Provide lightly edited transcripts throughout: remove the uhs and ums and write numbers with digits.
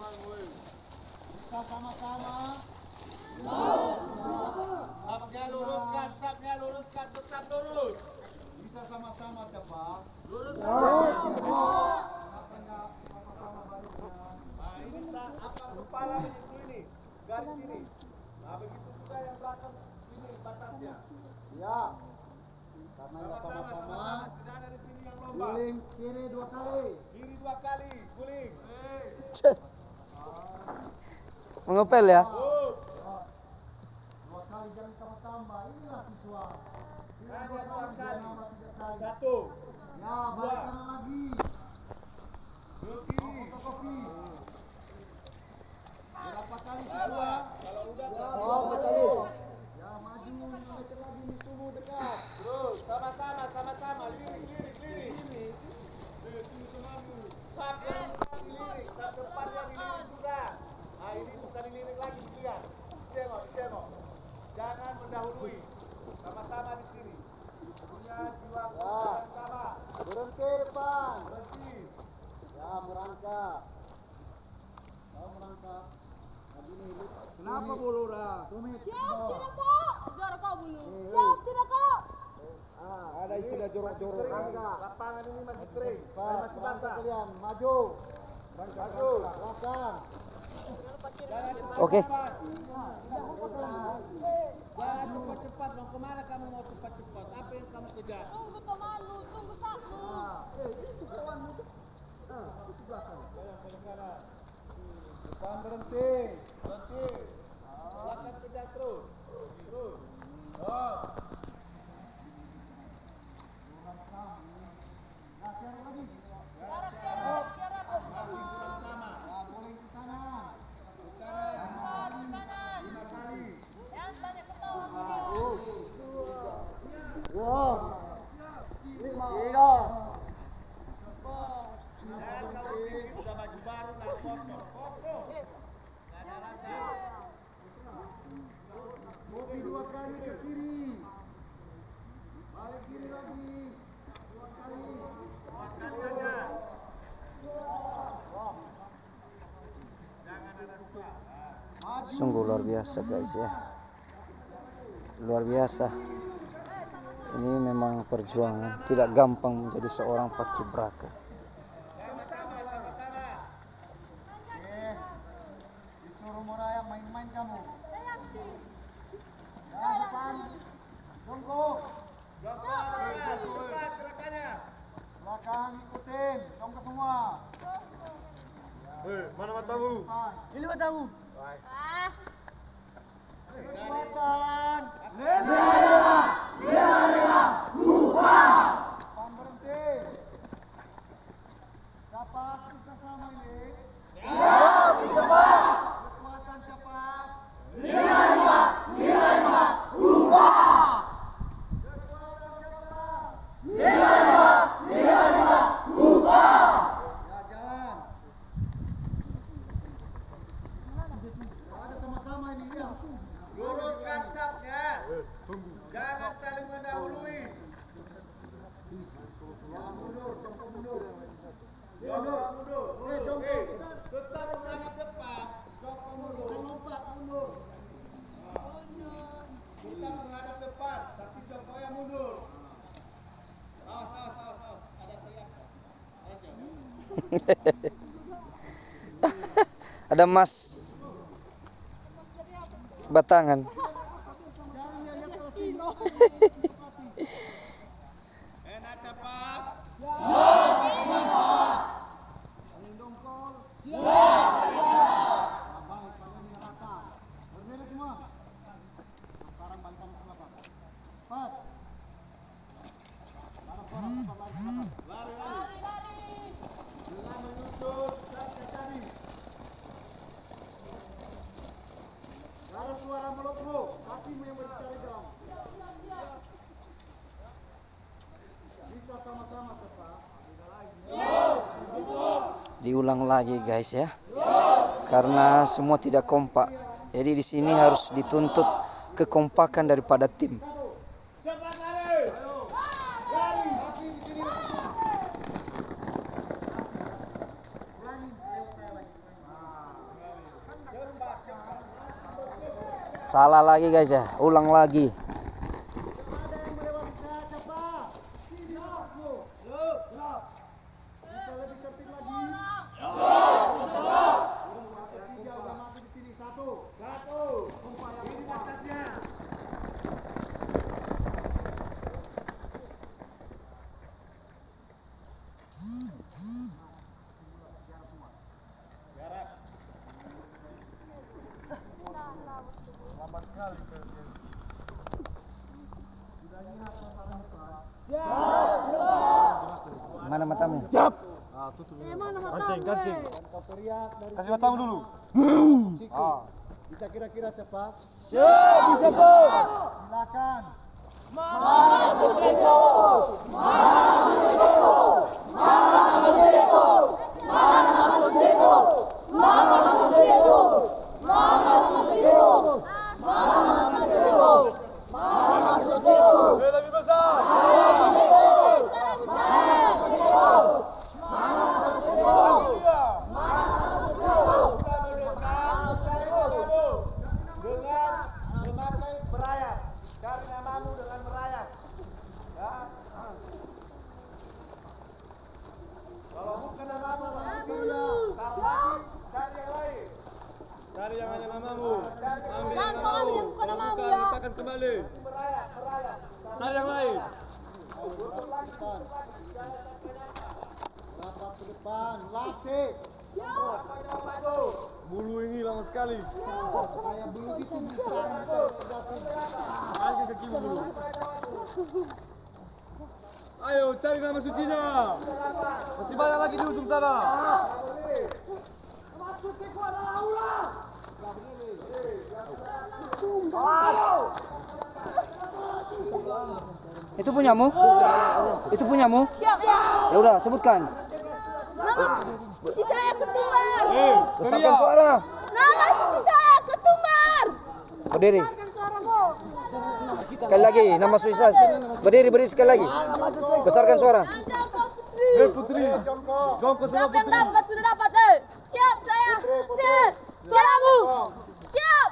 Bisa sama-sama. Sapnya luruskan, tetap lurus. Bisa sama-sama cepat. Nah, ini apa kepala ini, garis ini. Nah, begitu juga yang belakang ini batasnya. Ya. Karena nggak sama-sama. Dari sini yang lomba. Guling kiri 2 kali. Kiri 2 kali, guling. Mengepel ya? 2 kali jangan tambah-tambah. Inilah siswa. Hanya 2 kali. 1. Ya, balik kanan lagi. Kiri. Fotokopi. Berapa kali siswa? Kalau udah betul. Ya, maju 5 meter lagi musuhmu dekat. Terus sama-sama lirik. Sap dilirik, sap depannya dilirik juga. Nah, ini bukan dilirik lagi, dilihat. Dicengok. Jangan mendahului. Sama-sama di sini. Punya jiwa sama. Berhenti depan. Berhenti. Ya, merangkak. Mau merangkak. Kenapa Bulura? Siap tidak kok? Jorok kau bulu. Siap tidak kok? Ada istilah jorok-jorok. Lapangan ini masih kering, masih basah. Kalian maju. Belakang. Oke. Jangan cepat-cepat. Mau kemana kamu mau cepat-cepat? Apa yang kamu kejar? Tunggu pemalu, tunggu sakmu. Itu kawanmu. Itu belakang. Depan berhenti. Belakang kejar terus. Sungguh luar biasa guys ya. Luar biasa. Ini memang perjuangan. Tidak gampang menjadi seorang paskibraka. Disuruh Moraya main-main kamu. Ya, depan. Jongkok. Belakang ikutin. Jongkok semua. Mana matamu? Ini matamu. Kekuatan. Lima. Depan berhenti. Capas bisa sama ini. Kekuatan capas. Ya, jalan. Ada sama-sama ini ya. Luruskan sapnya. Jangan saling mendahului. Mundur. Tetap menghadap depan. Jongkok mundur. Mundur. Tetap menghadap depan, tapi jongkoknya mundur. Awas. Ada teriakan. Ada mas batangan. Enak capas. Dongkol. Berdiri semua. Sekarang bantam selatan. 4. Lari. Dengan menyusul cari. Kalau suara meluk-meluk, kakimu yang bercari dong. Bisa sama-sama cepat. Diulang lagi guys ya. Karena semua tidak kompak. Jadi di sini harus dituntut kekompakan daripada tim. Cepat lari. Kaki di sini. Salah lagi guys ya. Ulang lagi. Ada yang melewati saya cepat. Sini aku. Bisa lebih tertib lagi. Tiga udah masuk di sini. Satu. Ini batasnya. Mana matamu? Kancing. Kau teriak dari Kasih matamu dulu. Ciku. Bisa kira-kira cepat. Siap, bisa tuh. Silakan. Lebih besar. Dengan memakai berayat. Cari namamu dengan berayat. Ya. Kalau bukan namamu, maka tidak. Kalau lagi, cari yang lain. Cari yang hanya namamu. Ambil Jangan yang kau ambil namamu. yang bukan namamu Bukan, ya. letakkan kembali. Berayat. Cari yang lain. Rapat ke depan. Lasik. Bulu ini lama sekali. Kayak bulu gitu bukan. Ayo ke kaki dulu. Ayo cari nama sucinya. Masih banyak lagi di ujung sana. Itu punyamu? Itu punyamu? Siap. Ya udah, sebutkan. Nama suci saya Ketumbar. Besarkan suara. Nama suci saya Ketumbar. Berdiri. Besarkan suaramu. Sekali lagi, nama suci saya. Berdiri sekali lagi. Besarkan suara. Putri. Jongkok sama Siapa yang Putri. dapat sudah dapat. Siap saya. Siap. Suaramu. Siap.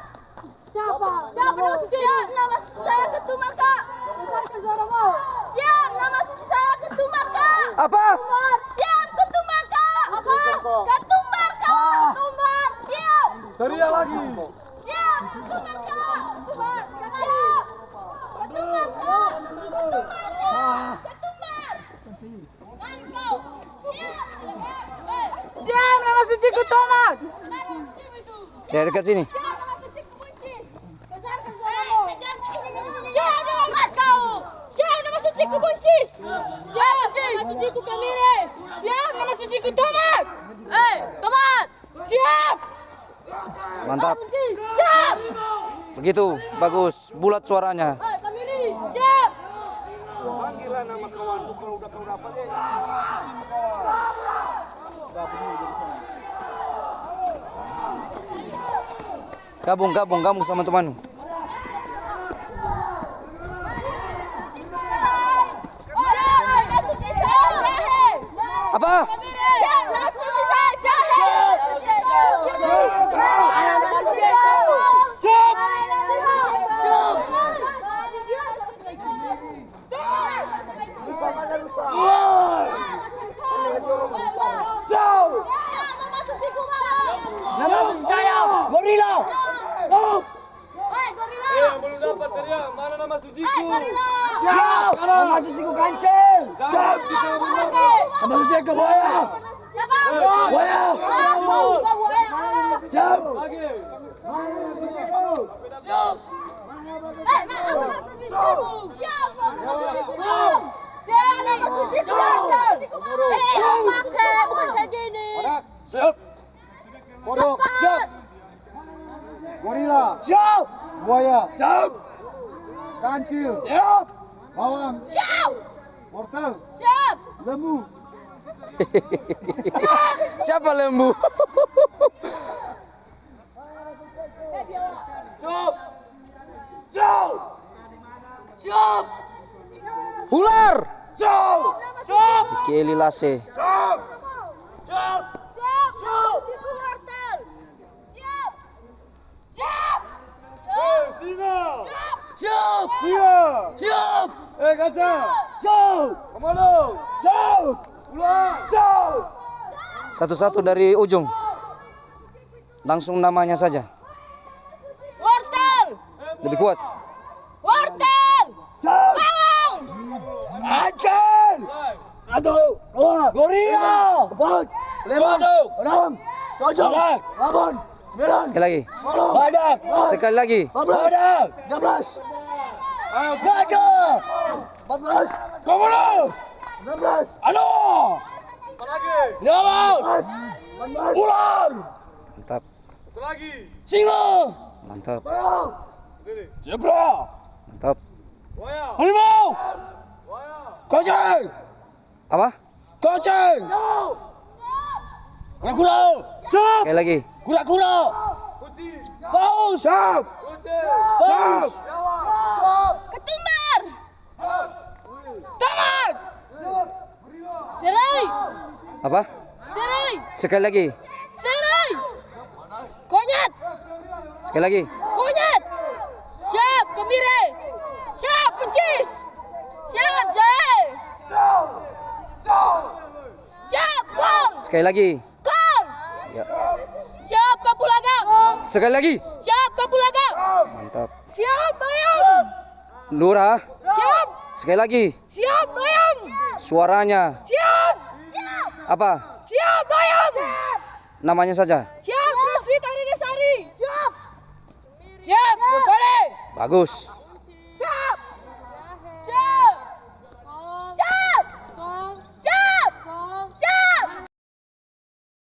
Siapa nama suci? Siap. Nama suci saya Ketumbar kak. Besarkan suaramu. Siap. Nama suci saya Ketumbar kak. Apa? Siap. Ketumbar kak. Apa? Ketumbar kak. Ketumbar. Siap. Teriak lagi. Siap. Ketumbar kak. Ketumbar. Siap. Ketumbar kak. Ketumbar kak. Ketumbar. Kali kau. Siap. Siap. Nama suci Ketumbar. Nama suci itu. Ya dekat sini. Siap. Nama suci Kepuncis. Besarkan suaramu. Siap. Nama mat kau. Siap. Nama suci Kepuncis. Siap. Nama suci Kamire. Siap. Nama suci Ketumbar. Tomat. Siap. Mantap. Siap. Begitu, bagus. Bulat suaranya. Kamiri. Siap. Panggilan nama kawanku kalau udah kau dapat ya. Gabung sama temanmu. Apa? Nama suci saya Gorila. Yang belum dapat teriak. Mana nama suciku? Siap. Nama suciku Kancil. Siap. Nama suci ke Buaya. Buaya. Siap. Lagi. Siap. Kodok. Siap. Gorila. Siap. Buaya. Siap. Kancil. Siap. Bawang. Siap. Wortel. Siap. Lembu. Siapa lembu? Siap. Siap. Siap. Ular. Siap. Siap. Cikeli lase. Siap. Siap. Siap. Siap. Siap. Siap. Siap. kaca. Jauh. Komando. Jauh. Ulang. Jauh. Satu-satu dari ujung. Langsung namanya saja. Wortel. Lebih kuat. Wortel. Jauh. Bawang. Action. Satu. Dua. Gloria. Empat. Lima. Enam. Tujuh. Delapan. Sembilan. Sekali lagi. Badak. Sekali lagi. Badak. 16. Gajah. 14. Komando. 16. Alo. Apa lagi? 15. 18. Ular. Mantap. Satu lagi. Singa. Mantap. Zebra. Mantap. Harimau. Kucing. Apa? Kucing. Kura-kura. Siap. Sekali lagi. Kura-kura. Paus. Siap. Paus. Ketumbar. Tomat. Serai. Apa? Serai. Sekali lagi. Serai. Konyet. Sekali lagi. Konyet. Siap, kemire. Siap, buncis. Siap, jahe. Siap, kol. Sekali lagi. Kol. Ya. Siap, kapulaga. Sekali lagi. Siap, kapulaga. Mantap. Siap, ayam. Lurah. Siap. Sekali lagi. Siap, ayam. Suaranya. Siap. Apa? Siap, ayam. Namanya saja. Siap, Roswi Taridesari. Siap. Siap, Bukole. Bagus. Siap.